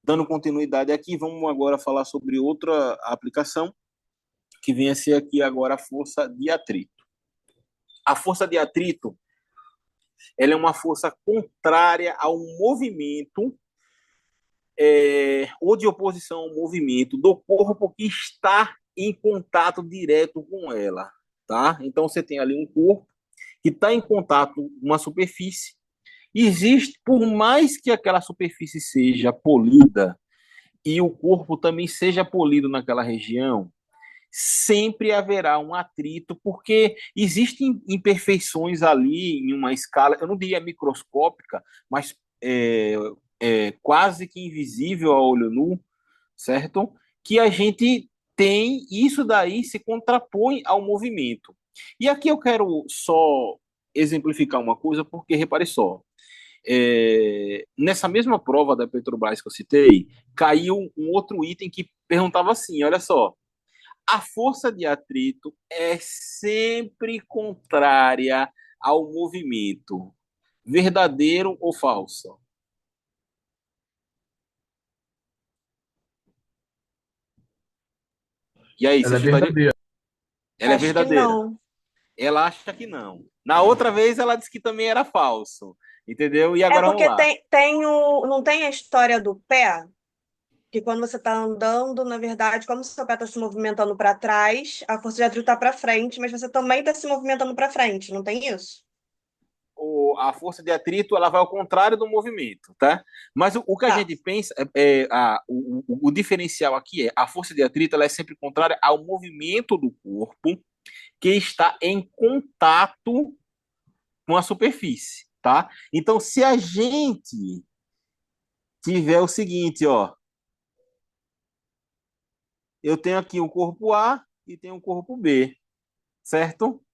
Dando continuidade aqui, vamos agora falar sobre outra aplicação, que vem a ser aqui agora a força de atrito. A força de atrito, ela é uma força contrária ao movimento, ou de oposição ao movimento do corpo que está em contato direto com ela, tá? Então você tem ali um corpo que está em contato com uma superfície. Existe, por mais que aquela superfície seja polida e o corpo também seja polido naquela região, sempre haverá um atrito, porque existem imperfeições ali em uma escala, eu não diria microscópica, mas quase que invisível a olho nu, certo? Que a gente tem, isso daí se contrapõe ao movimento. E aqui eu quero só exemplificar uma coisa, porque repare só, nessa mesma prova da Petrobras que eu citei, caiu um outro item que perguntava assim: olha só, a força de atrito é sempre contrária ao movimento. Verdadeiro ou falso? E aí, você Ela é chutaria? verdadeira. Ela é Acho que verdadeira. não. Ela acha que não. Na outra vez, ela disse que também era falso. Entendeu? E É agora vamos porque lá. não tem a história do pé, que quando você está andando, na verdade, como o seu pé está se movimentando para trás, a força de atrito está para frente, mas você também está se movimentando para frente, não tem isso? A força de atrito ela vai ao contrário do movimento, tá? Mas o que a Tá. gente pensa, o diferencial aqui é a força de atrito ela é sempre contrária ao movimento do corpo que está em contato com a superfície, tá? Então, se a gente tiver o seguinte, ó, eu tenho aqui o corpo A e tenho o corpo B, certo?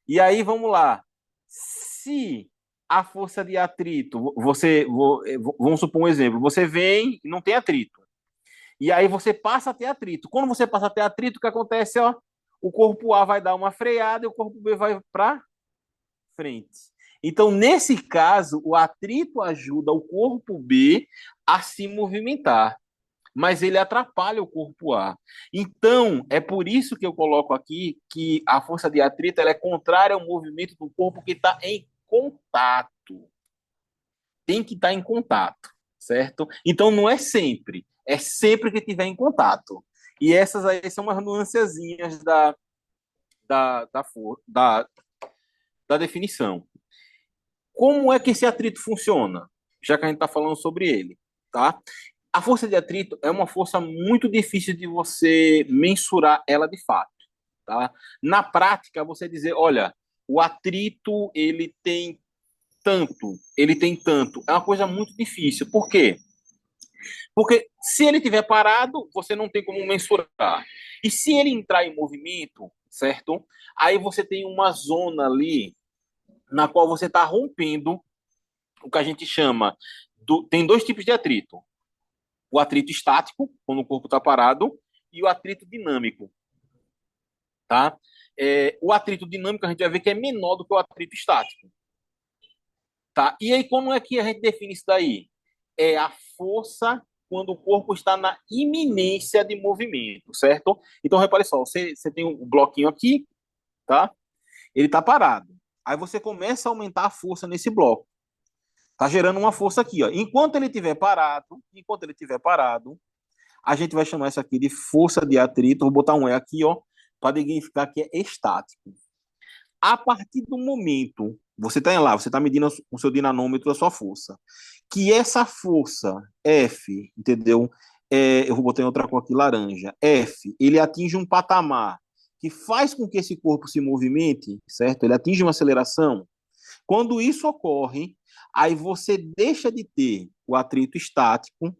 E aí vamos lá. Se a força de atrito, vamos supor um exemplo, você vem e não tem atrito. E aí você passa a ter atrito. Quando você passa a ter atrito, o que acontece, ó? O corpo A vai dar uma freada e o corpo B vai para frente. Então, nesse caso, o atrito ajuda o corpo B a se movimentar, mas ele atrapalha o corpo A. Então, é por isso que eu coloco aqui que a força de atrito ela é contrária ao movimento do corpo que está em contato. Tem que estar em contato, certo? Então, não é sempre. É sempre que estiver em contato. E essas aí são umas nuancezinhas da, da definição. Como é que esse atrito funciona? Já que a gente está falando sobre ele, tá? A força de atrito é uma força muito difícil de você mensurar ela de fato, tá? Na prática, você dizer, olha, o atrito ele tem tanto, é uma coisa muito difícil. Por quê? Porque se ele estiver parado, você não tem como mensurar. E se ele entrar em movimento, certo? Aí você tem uma zona ali na qual você está rompendo o que a gente chama tem dois tipos de atrito: o atrito estático, quando o corpo está parado, e o atrito dinâmico, tá? O atrito dinâmico a gente vai ver que é menor do que o atrito estático, tá? E aí como é que a gente define isso daí? É a força quando o corpo está na iminência de movimento, certo? Então repare só, você tem um bloquinho aqui, tá? Ele está parado. Aí você começa a aumentar a força nesse bloco. Tá gerando uma força aqui, ó. Enquanto ele estiver parado, a gente vai chamar isso aqui de força de atrito. Vou botar um E aqui, ó, para significar que é estático. A partir do momento, você está lá, você está medindo com o seu dinamômetro a sua força, que essa força F, entendeu? Eu vou botar em outra cor aqui, laranja. F, ele atinge um patamar que faz com que esse corpo se movimente, certo? Ele atinge uma aceleração. Quando isso ocorre, aí você deixa de ter o atrito estático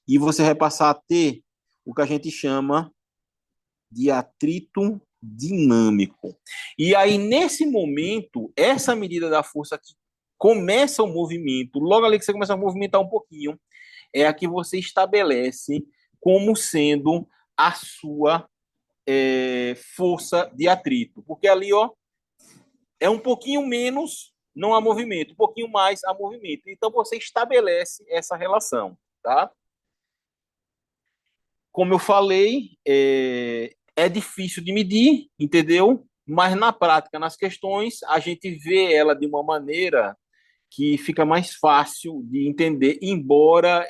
e você vai passar a ter o que a gente chama de atrito dinâmico. E aí, nesse momento, essa medida da força que começa o movimento, logo ali que você começa a movimentar um pouquinho, é a que você estabelece como sendo a sua força de atrito. Porque ali, ó, é um pouquinho menos, não há movimento, um pouquinho mais há movimento. Então você estabelece essa relação, tá? como eu falei, é difícil de medir, entendeu? Mas na prática, nas questões, a gente vê ela de uma maneira que fica mais fácil de entender, embora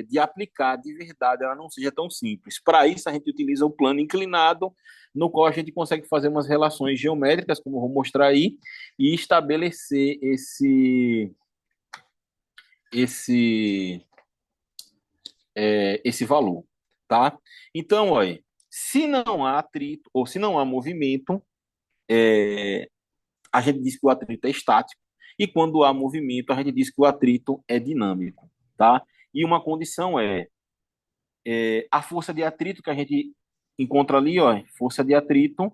de aplicar de verdade ela não seja tão simples. Para isso, a gente utiliza o plano inclinado, no qual a gente consegue fazer umas relações geométricas, como eu vou mostrar aí, e estabelecer esse, esse valor, tá? Então, olha, se não há atrito ou se não há movimento, a gente diz que o atrito é estático, e quando há movimento, a gente diz que o atrito é dinâmico, tá? E uma condição a força de atrito que a gente encontra ali, ó, força de atrito,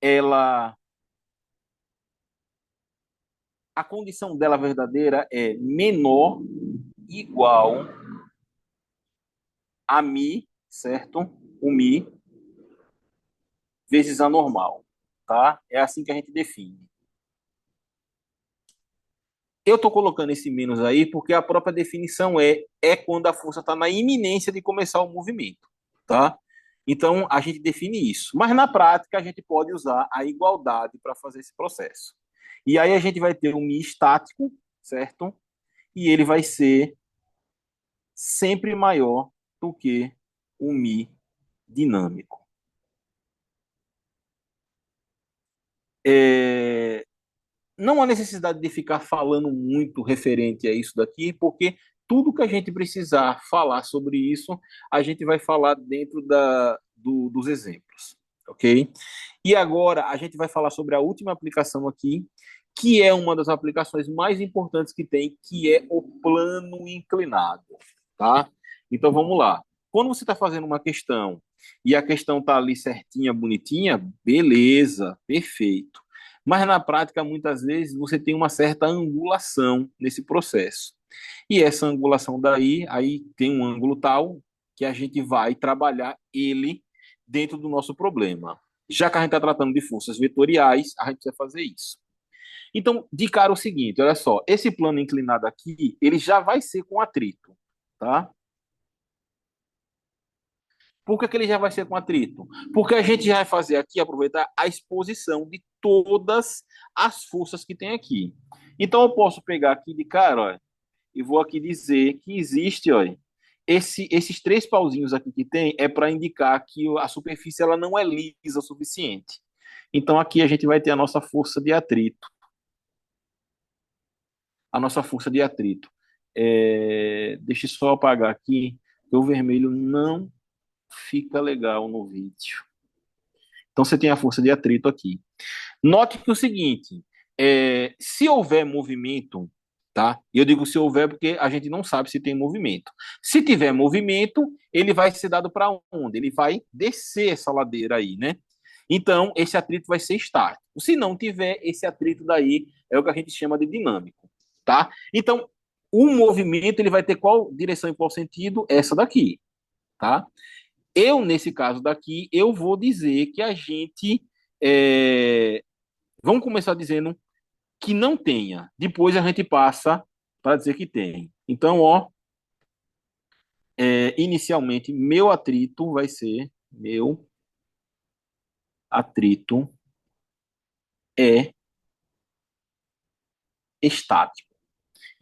ela, a condição dela verdadeira é menor, igual a mi, certo? O mi vezes a normal, tá? É assim que a gente define. Eu estou colocando esse menos aí porque a própria definição é quando a força está na iminência de começar o movimento, tá? Então, a gente define isso. Mas na prática, a gente pode usar a igualdade para fazer esse processo. E aí a gente vai ter um mi estático, certo? E ele vai ser sempre maior do que o mi dinâmico. É, não há necessidade de ficar falando muito referente a isso daqui, porque tudo que a gente precisar falar sobre isso, a gente vai falar dentro dos exemplos, ok? E agora a gente vai falar sobre a última aplicação aqui, que é uma das aplicações mais importantes que tem, que é o plano inclinado, tá? Então vamos lá. Quando você está fazendo uma questão e a questão está ali certinha, bonitinha, beleza, perfeito. Mas na prática, muitas vezes, você tem uma certa angulação nesse processo. E essa angulação daí, aí tem um ângulo tal que a gente vai trabalhar ele dentro do nosso problema. Já que a gente está tratando de forças vetoriais, a gente vai fazer isso. Então, de cara o seguinte, olha só, esse plano inclinado aqui, ele já vai ser com atrito, tá? Por que, que ele já vai ser com atrito? Porque a gente já vai fazer aqui, aproveitar a exposição de todas as forças que tem aqui. Então, eu posso pegar aqui de cara, ó, e vou aqui dizer que existe, ó, esses três pauzinhos aqui que tem é para indicar que a superfície ela não é lisa o suficiente. Então, aqui a gente vai ter a nossa força de atrito. A nossa força de atrito. Deixa eu só apagar aqui, que o vermelho não fica legal no vídeo. Então você tem a força de atrito aqui. Note que é o seguinte, se houver movimento, tá? Eu digo se houver porque a gente não sabe se tem movimento. Se tiver movimento, ele vai ser dado para onde? Ele vai descer essa ladeira aí, né? Então, esse atrito vai ser estático. Se não tiver, esse atrito daí é o que a gente chama de dinâmico, tá? Então, o movimento ele vai ter qual direção e qual sentido? Essa daqui, tá? Eu, nesse caso daqui, eu vou dizer que a gente. Vamos começar dizendo que não tenha. Depois a gente passa para dizer que tem. Então, ó, inicialmente, meu atrito vai ser. Meu atrito é estático.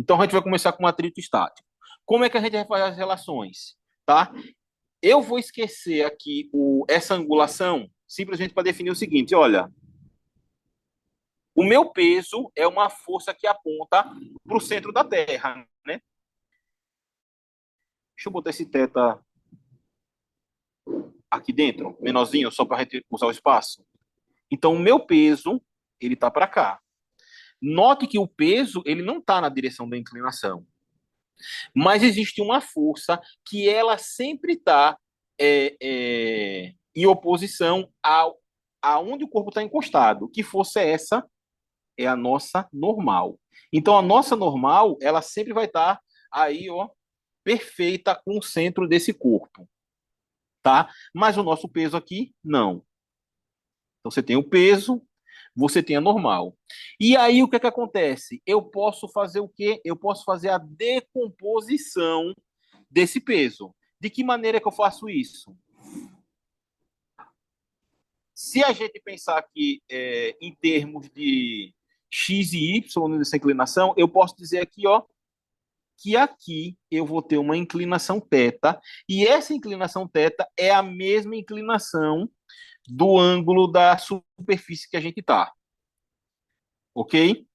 Então, a gente vai começar com um atrito estático. Como é que a gente vai fazer as relações? Tá? Eu vou esquecer aqui essa angulação simplesmente para definir o seguinte: olha, o meu peso é uma força que aponta para o centro da Terra, né? Deixa eu botar esse teta aqui dentro, menorzinho, só para a gente usar o espaço. Então, o meu peso, ele está para cá. Note que o peso, ele não está na direção da inclinação. Mas existe uma força que ela sempre está em oposição aonde o corpo está encostado. Que força é essa? É a nossa normal. Então, a nossa normal, ela sempre vai estar aí, ó, perfeita com o centro desse corpo, tá? Mas o nosso peso aqui, não. Então, você tem o peso, você tem a normal. E aí, o que é que acontece? Eu posso fazer o quê? Eu posso fazer a decomposição desse peso. De que maneira que eu faço isso? Se a gente pensar aqui em termos de x e y nessa inclinação, eu posso dizer aqui, ó, que aqui eu vou ter uma inclinação θ, e essa inclinação θ é a mesma inclinação do ângulo da superfície que a gente está. Ok?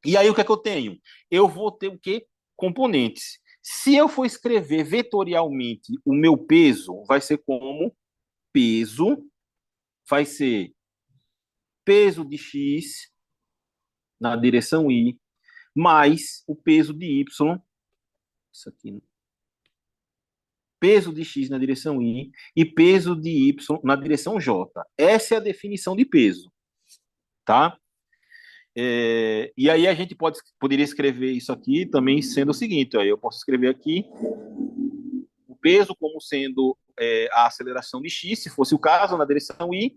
E aí o que é que eu tenho? Eu vou ter o quê? Componentes. Se eu for escrever vetorialmente o meu peso, vai ser como peso, vai ser peso de x na direção y, mais o peso de y, isso aqui, peso de x na direção y e peso de y na direção j. Essa é a definição de peso, tá? E aí a gente poderia escrever isso aqui também sendo o seguinte, ó, eu posso escrever aqui o peso como sendo a aceleração de x, se fosse o caso, na direção y,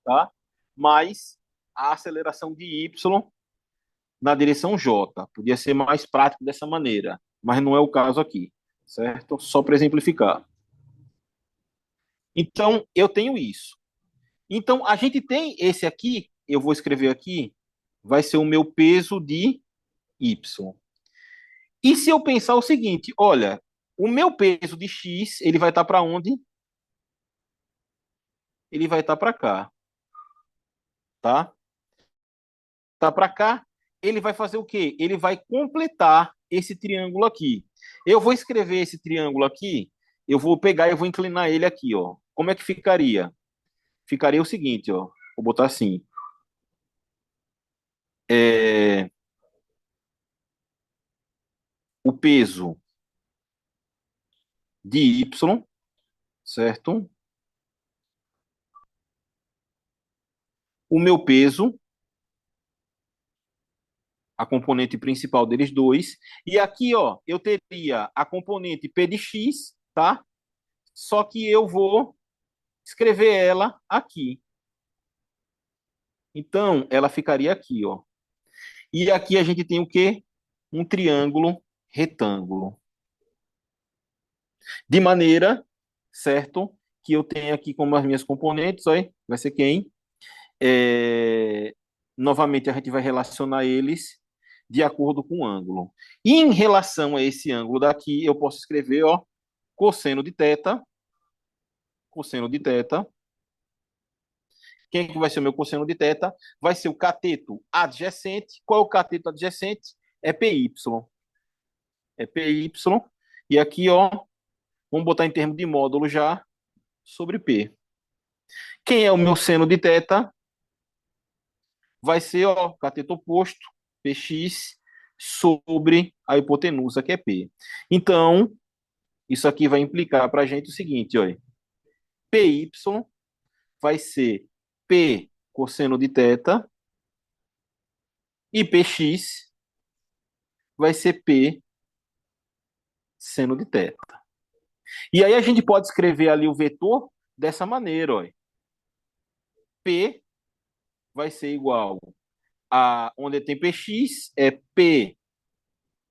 tá? Mais a aceleração de y na direção j. Podia ser mais prático dessa maneira, mas não é o caso aqui, certo? Só para exemplificar. Então, eu tenho isso. Então, a gente tem esse aqui, eu vou escrever aqui, vai ser o meu peso de y. E se eu pensar o seguinte, olha, o meu peso de x, ele vai estar para onde? Ele vai estar para cá, tá? Tá para cá, ele vai fazer o quê? Ele vai completar esse triângulo aqui. Eu vou escrever esse triângulo aqui, eu vou pegar e eu vou inclinar ele aqui, ó. Como é que ficaria? Ficaria o seguinte, ó. Vou botar assim. É, o peso de y, certo? O meu peso, a componente principal deles dois. E aqui, ó, eu teria a componente P de x, tá? Só que eu vou escrever ela aqui. Então, ela ficaria aqui, ó. E aqui a gente tem o quê? Um triângulo retângulo. De maneira, certo? Que eu tenho aqui como as minhas componentes, olha, vai ser quem? Novamente, a gente vai relacionar eles de acordo com o ângulo. E em relação a esse ângulo daqui, eu posso escrever, ó, cosseno de θ, cosseno de θ. Quem é que vai ser o meu cosseno de θ? Vai ser o cateto adjacente. Qual é o cateto adjacente? É PY. É PY. E aqui, ó, vamos botar em termos de módulo já sobre P. Quem é o meu seno de θ? Vai ser, ó, cateto oposto, PX, sobre a hipotenusa, que é P. Então, isso aqui vai implicar para a gente o seguinte, ó, PY vai ser P cosseno de θ e PX vai ser P seno de θ. E aí a gente pode escrever ali o vetor dessa maneira, ó. P vai ser igual a onde tem PX, é P.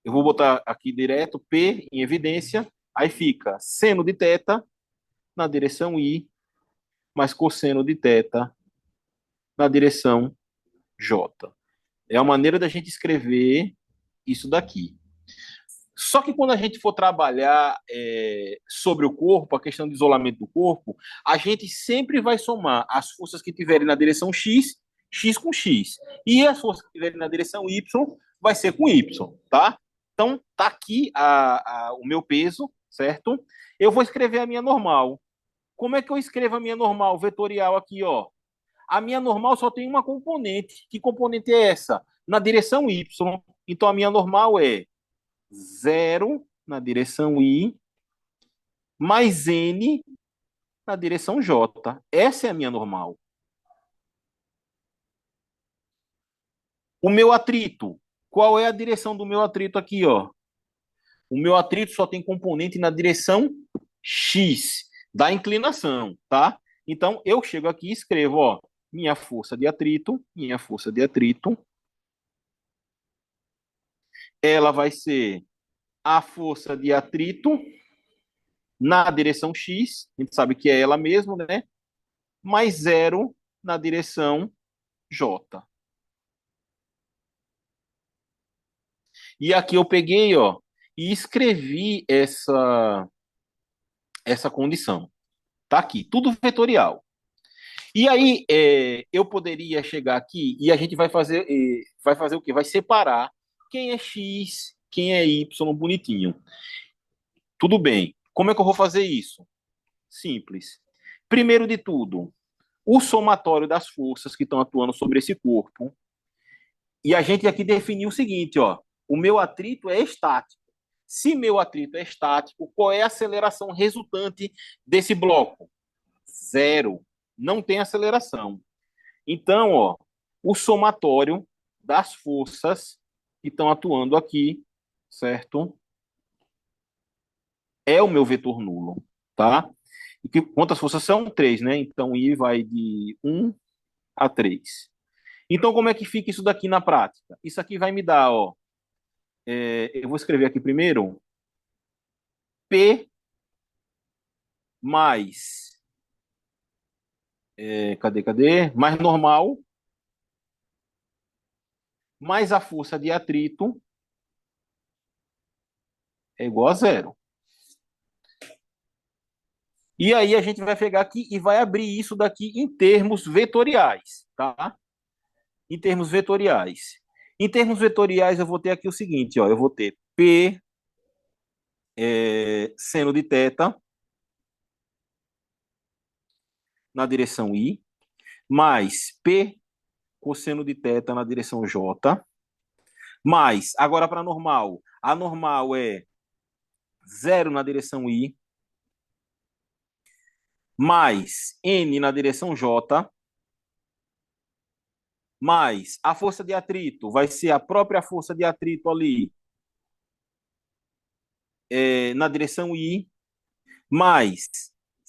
Eu vou botar aqui direto P em evidência, aí fica seno de θ na direção I, mais cosseno de θ na direção J. É a maneira da gente escrever isso daqui. Só que quando a gente for trabalhar sobre o corpo, a questão de isolamento do corpo, a gente sempre vai somar as forças que tiverem na direção X, X com X. E as forças que tiverem na direção Y, vai ser com Y, tá? Então, tá aqui o meu peso, certo? Eu vou escrever a minha normal. Como é que eu escrevo a minha normal vetorial aqui, ó? A minha normal só tem uma componente. Que componente é essa? Na direção Y. Então, a minha normal é 0 na direção I, mais N na direção J. Essa é a minha normal. O meu atrito. Qual é a direção do meu atrito aqui, ó? O meu atrito só tem componente na direção X da inclinação, tá? Então, eu chego aqui e escrevo, ó, minha força de atrito, ela vai ser a força de atrito na direção X, a gente sabe que é ela mesma, né? Mais zero na direção J. E aqui eu peguei, ó, e escrevi essa condição. Tá aqui, tudo vetorial. E aí, eu poderia chegar aqui e a gente vai fazer o quê? Vai separar quem é X, quem é Y bonitinho. Tudo bem. Como é que eu vou fazer isso? Simples. Primeiro de tudo, o somatório das forças que estão atuando sobre esse corpo. E a gente aqui definiu o seguinte, ó, o meu atrito é estático. Se meu atrito é estático, qual é a aceleração resultante desse bloco? Zero. Não tem aceleração. Então, ó, o somatório das forças que estão atuando aqui, certo? É o meu vetor nulo, tá? E quantas forças são? Três, né? Então, I vai de 1 a 3. Então, como é que fica isso daqui na prática? Isso aqui vai me dar, ó, eu vou escrever aqui primeiro, P mais, cadê? Mais normal, mais a força de atrito é igual a zero. E aí a gente vai pegar aqui e vai abrir isso daqui em termos vetoriais, tá? Em termos vetoriais. Em termos vetoriais, eu vou ter aqui o seguinte, ó, eu vou ter P seno de θ na direção I, mais P cosseno de θ na direção J, mais, agora para normal, a normal é zero na direção I, mais N na direção J, mais a força de atrito vai ser a própria força de atrito ali na direção I, mais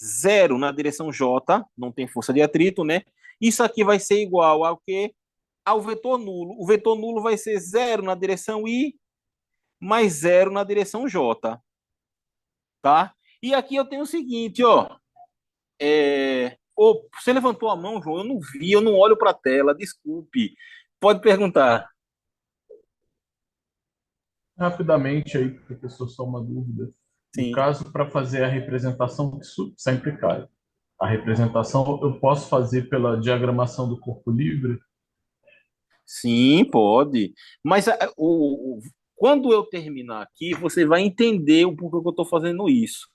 zero na direção J, não tem força de atrito, né? Isso aqui vai ser igual ao quê? Ao vetor nulo. O vetor nulo vai ser zero na direção I, mais zero na direção J, tá? E aqui eu tenho o seguinte, ó. Você levantou a mão, João, eu não vi, eu não olho para a tela, desculpe. Pode perguntar. Rapidamente aí, professor, só uma dúvida. No Sim. caso, para fazer a representação, isso sempre cai. A representação eu posso fazer pela diagramação do corpo livre? Sim, pode. Mas quando eu terminar aqui, você vai entender o porquê que eu estou fazendo isso.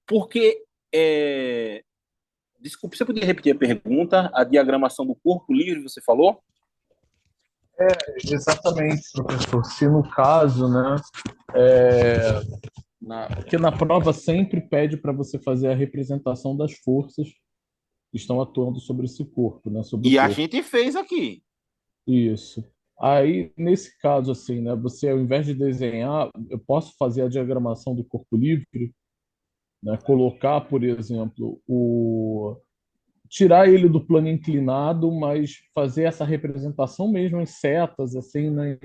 Porque, desculpe, você podia repetir a pergunta? A diagramação do corpo livre, você falou? Exatamente, professor. Se no caso, né, é, porque na prova sempre pede para você fazer a representação das forças que estão atuando sobre esse corpo, né, sobre o E a corpo. gente fez aqui. Isso. Aí, nesse caso, assim, né, você, ao invés de desenhar, eu posso fazer a diagramação do corpo livre, né, colocar, por exemplo, tirar ele do plano inclinado, mas fazer essa representação mesmo em setas, assim, né,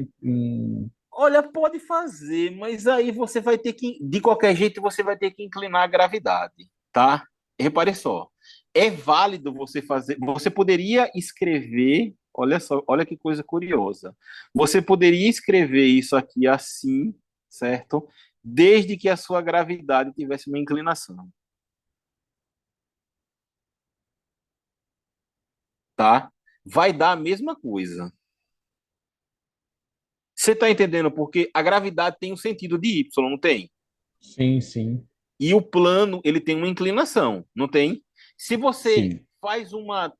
Olha, pode fazer, mas aí você vai ter que, de qualquer jeito, você vai ter que inclinar a gravidade, tá? Repare só, é válido você fazer. Você poderia escrever, olha só, olha que coisa curiosa. Você poderia escrever isso aqui assim, certo? Desde que a sua gravidade tivesse uma inclinação, tá? Vai dar a mesma coisa. Você está entendendo? Porque a gravidade tem um sentido de Y, não tem? sim, sim, E o plano, ele tem uma inclinação, não tem? Se você sim, faz uma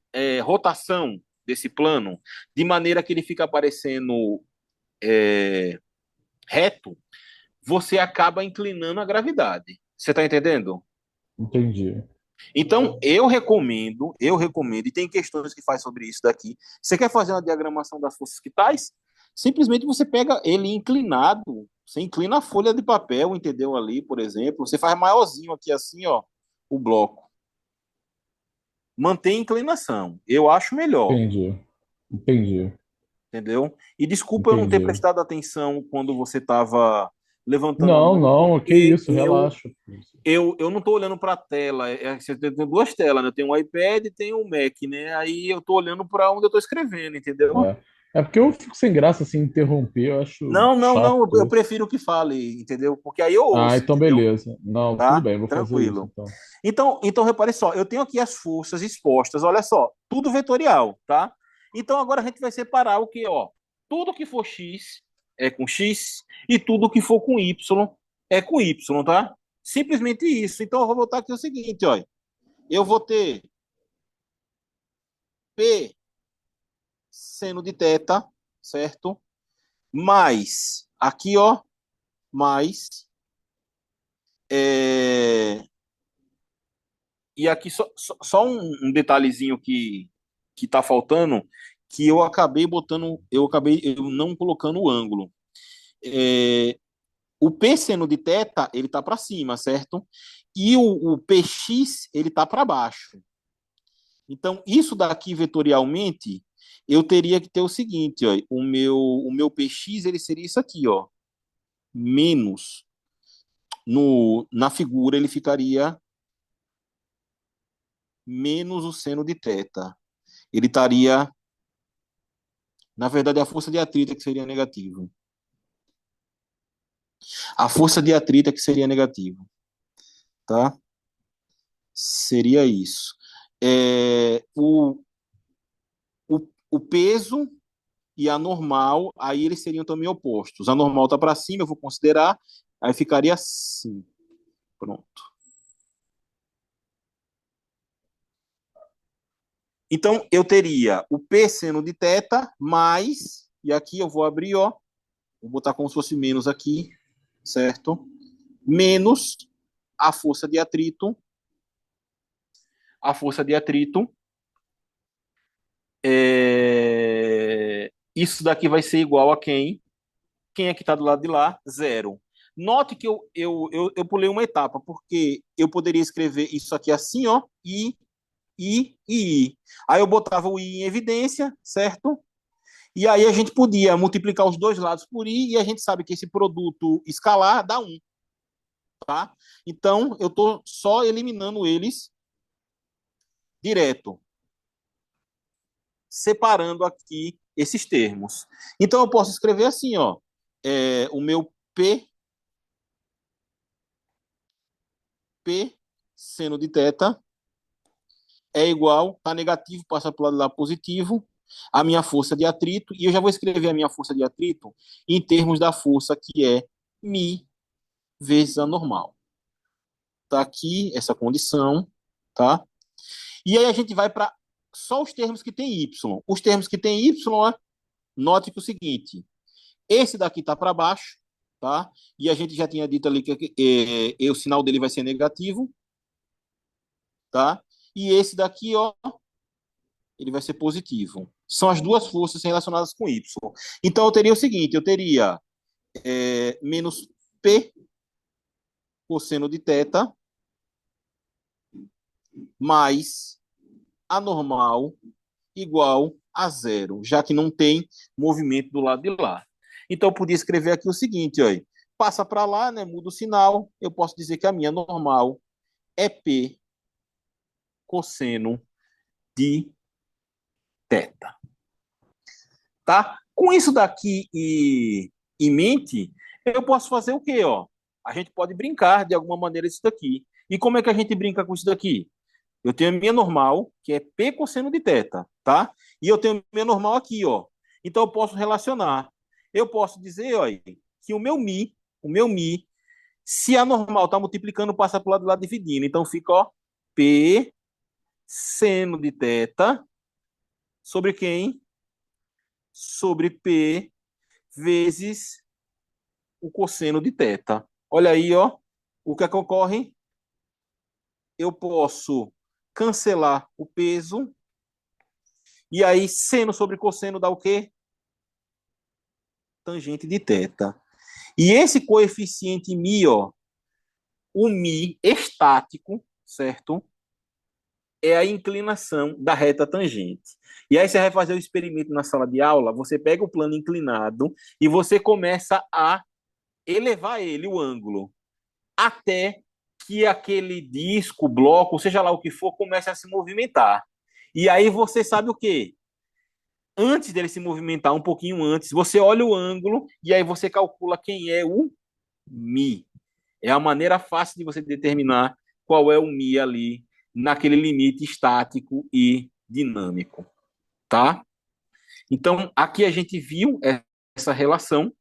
rotação desse plano, de maneira que ele fica aparecendo é, reto, você acaba inclinando a gravidade. Você está entendendo? entendi. Então, eu recomendo, e tem questões que faz sobre isso daqui. Você quer fazer uma diagramação das forças quitais? Simplesmente você pega ele inclinado, você inclina a folha de papel, entendeu? Ali, por exemplo, você faz maiorzinho aqui assim, ó, o bloco. Mantém a inclinação. Eu acho melhor, Entendi, entendi, entendeu? E desculpa eu não ter entendi. prestado atenção quando você estava levantando a Não, mão, não, que porque isso, relaxa. eu não estou olhando para a tela. Você tem duas telas, né? Eu tenho um iPad e tenho um Mac, né? Aí eu estou olhando para onde eu estou escrevendo, entendeu? É porque eu fico sem graça assim interromper, eu acho Não, não, não. chato Eu isso. prefiro que fale, entendeu? Porque aí eu Ah, ouço, então entendeu? beleza. Não, tudo Tá? bem, vou fazer isso Tranquilo. então. Então repare só, eu tenho aqui as forças expostas, olha só, tudo vetorial, tá? Então agora a gente vai separar o que, ó, tudo que for x é com x e tudo que for com y é com y, tá? Simplesmente isso. Então eu vou botar aqui o seguinte, ó, eu vou ter P seno de θ, certo? Mais, aqui, ó, mais, é, e aqui só um detalhezinho que tá faltando, que eu acabei botando, eu não colocando o ângulo. É, o P seno de θ, ele tá para cima, certo? E o PX, ele tá para baixo. Então, isso daqui vetorialmente, eu teria que ter o seguinte, ó, o meu PX, ele seria isso aqui, ó, menos, na figura ele ficaria menos o seno de θ. Ele estaria, na verdade, a força de atrito é que seria negativo. A força de atrito é que seria negativo, tá? Seria isso. É, o peso e a normal, aí eles seriam também opostos. A normal está para cima, eu vou considerar, aí ficaria assim. Pronto. Então, eu teria o P seno de θ mais, e aqui eu vou abrir, ó, vou botar como se fosse menos aqui, certo? Menos a força de atrito, isso daqui vai ser igual a quem? Quem é que está do lado de lá? Zero. Note que eu pulei uma etapa, porque eu poderia escrever isso aqui assim, ó, I. Aí eu botava o I em evidência, certo? E aí a gente podia multiplicar os dois lados por I, e a gente sabe que esse produto escalar dá um, tá? Então, eu estou só eliminando eles direto, separando aqui esses termos. Então, eu posso escrever assim, ó, o meu P seno de θ é igual, tá negativo, passa para o lado lá positivo, a minha força de atrito, e eu já vou escrever a minha força de atrito em termos da força que é mi vezes a normal. Tá aqui essa condição, tá? E aí a gente vai para só os termos que tem y. Os termos que tem y, note que é o seguinte, esse daqui está para baixo, tá? E a gente já tinha dito ali que o sinal dele vai ser negativo, tá? E esse daqui, ó, ele vai ser positivo. São as duas forças relacionadas com y. Então eu teria o seguinte, eu teria menos P cosseno de θ mais a normal igual a zero, já que não tem movimento do lado de lá. Então eu podia escrever aqui o seguinte, ó, passa para lá, né, muda o sinal, eu posso dizer que a minha normal é P cosseno de θ, tá? Com isso daqui em mente, eu posso fazer o quê, ó? A gente pode brincar de alguma maneira isso daqui. E como é que a gente brinca com isso daqui? Eu tenho a minha normal, que é P cosseno de θ, tá? E eu tenho a minha normal aqui, ó. Então eu posso relacionar. Eu posso dizer, ó, que o meu mi, se a normal está multiplicando, passa para o lado de lá dividindo. Então fica, ó, P seno de θ sobre quem? Sobre P vezes o cosseno de θ. Olha aí, ó, o que é que ocorre? Eu posso cancelar o peso, e aí seno sobre cosseno dá o quê? Tangente de θ. E esse coeficiente mi, ó, o mi estático, certo? É a inclinação da reta tangente. E aí você vai fazer o experimento na sala de aula, você pega o plano inclinado e você começa a elevar ele, o ângulo, até que aquele disco, bloco, seja lá o que for, comece a se movimentar. E aí você sabe o quê? Antes dele se movimentar, um pouquinho antes, você olha o ângulo e aí você calcula quem é o Mi. É a maneira fácil de você determinar qual é o Mi ali naquele limite estático e dinâmico, tá? Então, aqui a gente viu essa relação,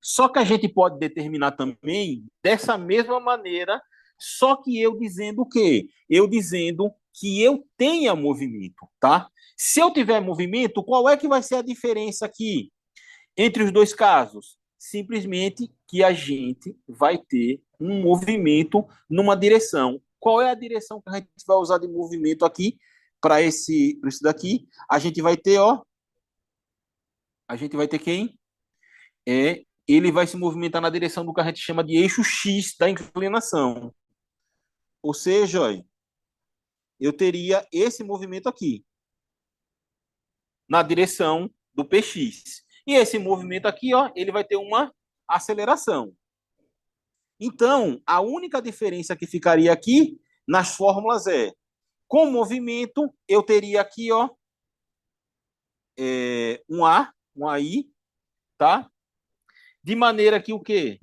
só que a gente pode determinar também dessa mesma maneira, só que eu dizendo o quê? Eu dizendo que eu tenha movimento, tá? Se eu tiver movimento, qual é que vai ser a diferença aqui entre os dois casos? Simplesmente que a gente vai ter um movimento numa direção. Qual é a direção que a gente vai usar de movimento aqui para esse daqui? A gente vai ter, ó, a gente vai ter quem? Ele vai se movimentar na direção do que a gente chama de eixo X da inclinação. Ou seja, ó, eu teria esse movimento aqui, na direção do PX. E esse movimento aqui, ó, ele vai ter uma aceleração. Então, a única diferença que ficaria aqui nas fórmulas é, com movimento, eu teria aqui, ó, um AI, tá? De maneira que o quê?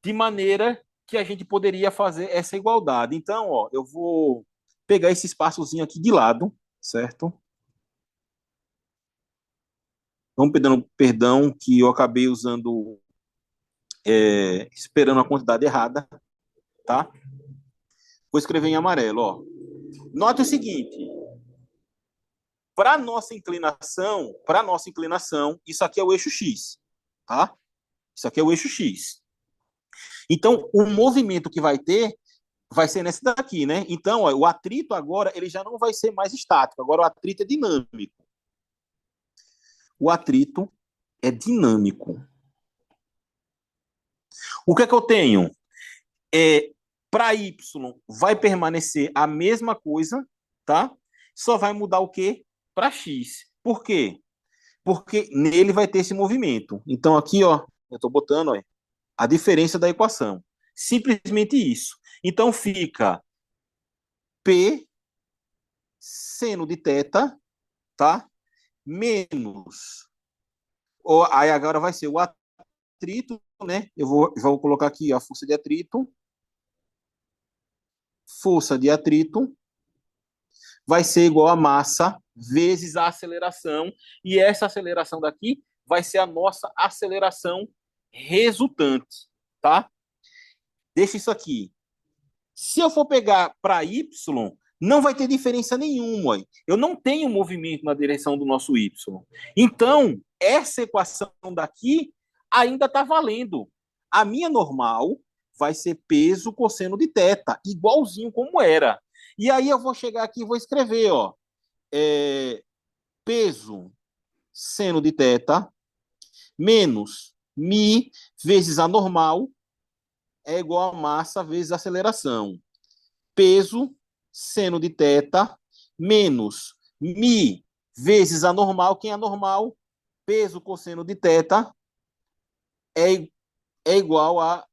De maneira que a gente poderia fazer essa igualdade. Então, ó, eu vou pegar esse espaçozinho aqui de lado, certo? Vamos pedindo perdão que eu acabei usando, esperando a quantidade errada, tá? Vou escrever em amarelo, ó. Note o seguinte, para nossa inclinação, isso aqui é o eixo X, tá? Isso aqui é o eixo X. Então, o movimento que vai ser nesse daqui, né? Então, ó, o atrito agora, ele já não vai ser mais estático, agora o atrito é dinâmico. O atrito é dinâmico. O que é que eu tenho? Para Y vai permanecer a mesma coisa, tá? Só vai mudar o quê? Para X. Por quê? Porque nele vai ter esse movimento. Então aqui, ó, eu estou botando, ó, a diferença da equação. Simplesmente isso. Então fica P seno de θ, tá? Menos. Aí agora vai ser o atrito, né? Eu vou colocar aqui a força de atrito. Força de atrito vai ser igual a massa vezes a aceleração. E essa aceleração daqui vai ser a nossa aceleração resultante, tá? Deixa isso aqui. Se eu for pegar para Y, não vai ter diferença nenhuma. Eu não tenho movimento na direção do nosso Y. Então, essa equação daqui ainda está valendo. A minha normal vai ser peso cosseno de θ, igualzinho como era. E aí eu vou chegar aqui e vou escrever, ó, peso seno de θ menos mi vezes a normal é igual a massa vezes a aceleração. Peso seno de θ menos mi vezes a normal. Quem é a normal? Peso cosseno de θ é, é igual a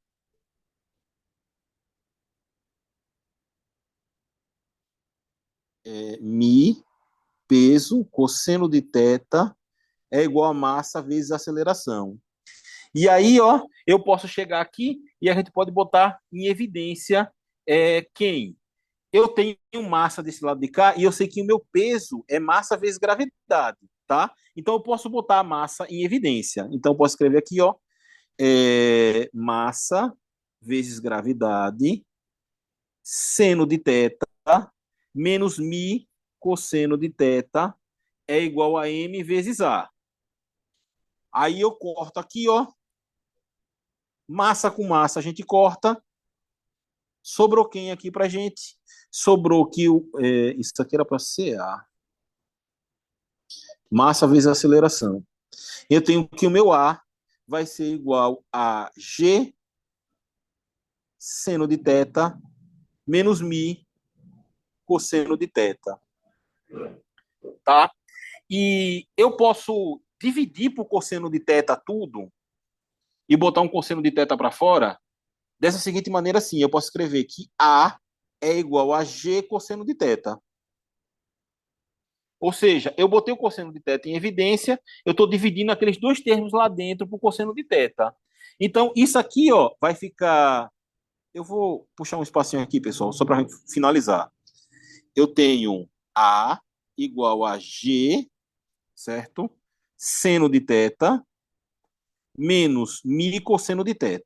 mi peso cosseno de θ é igual a massa vezes a aceleração. E aí, ó, eu posso chegar aqui e a gente pode botar em evidência quem? Eu tenho massa desse lado de cá e eu sei que o meu peso é massa vezes gravidade, tá? Então eu posso botar a massa em evidência. Então eu posso escrever aqui, ó, massa vezes gravidade, seno de θ, menos mi cosseno de θ é igual a m vezes a. Aí eu corto aqui, ó, massa com massa a gente corta. Sobrou quem aqui pra gente? Sobrou que isso aqui era para ser A. Massa vezes aceleração. Eu tenho que o meu A vai ser igual a G seno de θ menos mi cosseno de θ. Tá? E eu posso dividir por cosseno de θ tudo? e botar um cosseno de θ para fora, dessa seguinte maneira, sim, eu posso escrever que A é igual a G cosseno de θ. Ou seja, eu botei o cosseno de θ em evidência, eu estou dividindo aqueles dois termos lá dentro por cosseno de θ. Então, isso aqui, ó, vai ficar. Eu vou puxar um espacinho aqui, pessoal, só para finalizar. Eu tenho A igual a G, certo? Seno de θ menos mi cosseno de θ.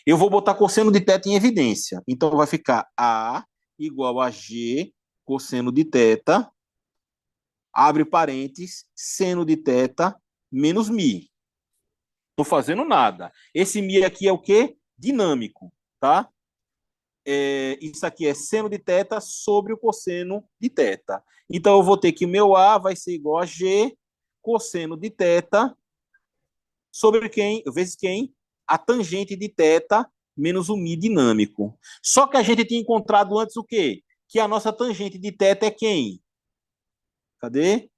Eu vou botar cosseno de θ em evidência. Então, vai ficar A igual a G cosseno de θ, abre parênteses, seno de θ menos mi. Estou fazendo nada. Esse mi aqui é o quê? Dinâmico, tá? Isso aqui é seno de θ sobre o cosseno de θ. Então, eu vou ter que o meu A vai ser igual a G cosseno de θ sobre quem? Vezes quem? A tangente de θ menos o mi dinâmico. Só que a gente tinha encontrado antes o quê? Que a nossa tangente de θ é quem? Cadê?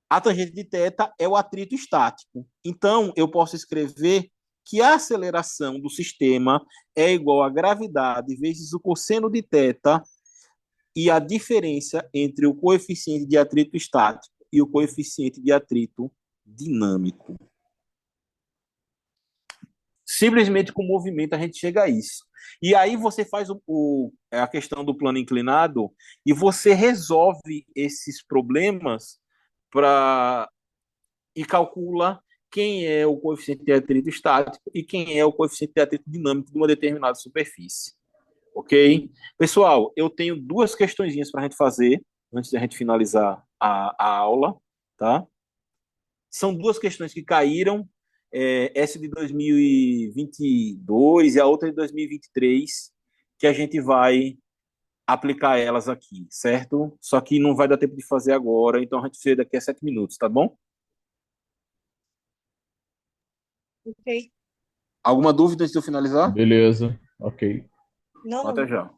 A tangente de θ é o atrito estático. Então, eu posso escrever que a aceleração do sistema é igual à gravidade vezes o cosseno de θ e a diferença entre o coeficiente de atrito estático e o coeficiente de atrito dinâmico. Simplesmente com o movimento a gente chega a isso. E aí você faz a questão do plano inclinado e você resolve esses problemas e calcula quem é o coeficiente de atrito estático e quem é o coeficiente de atrito dinâmico de uma determinada superfície. Ok? Pessoal, eu tenho duas questõezinhas para a gente fazer antes de a gente finalizar a aula, tá? São duas questões que caíram, essa de 2022 e a outra de 2023, que a gente vai aplicar elas aqui, certo? Só que não vai dar tempo de fazer agora, então a gente vê daqui a 7 minutos, tá bom? Ok. Alguma dúvida antes de eu finalizar? Beleza, ok. Não, Até não. já.